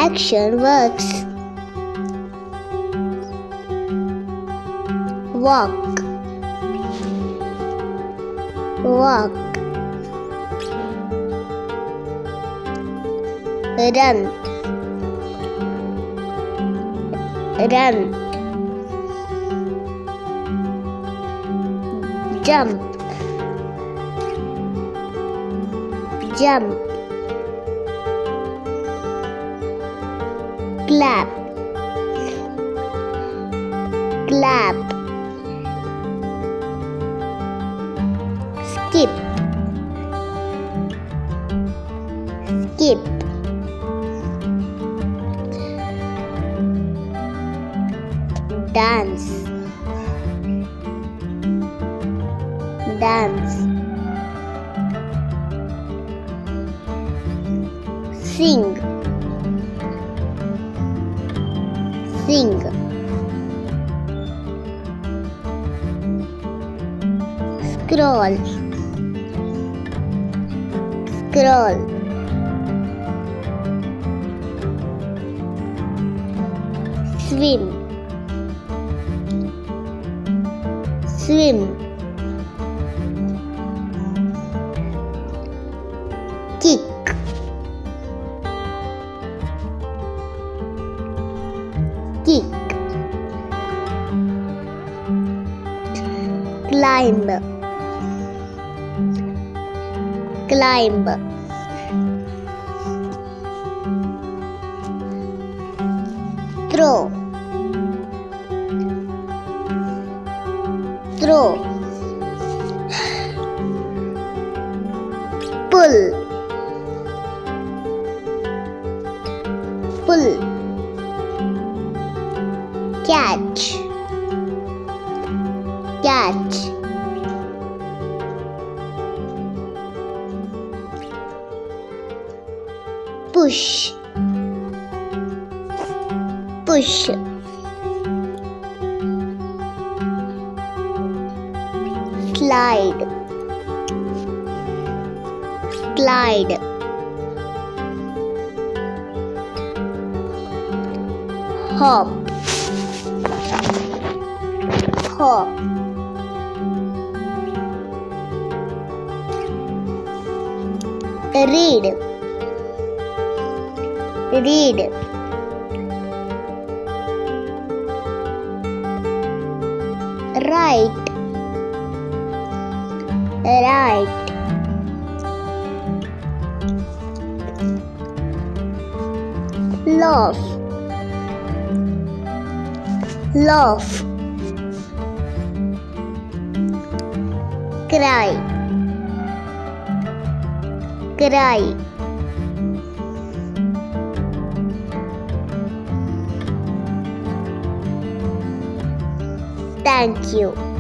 Action verbs. Walk, walk. Run, run. Jump, jump. Clap, clap. Skip, skip. Dance, dance. Sing, sing. Scroll, scroll. Swim, swim. Kick, kick. Climb, climb. Throw, throw. Pull, pull. Catch, catch. Push, push. Slide, slide. Hop, hop. Read, read. Write, write. Laugh, laugh. Cry, cry. Thank you.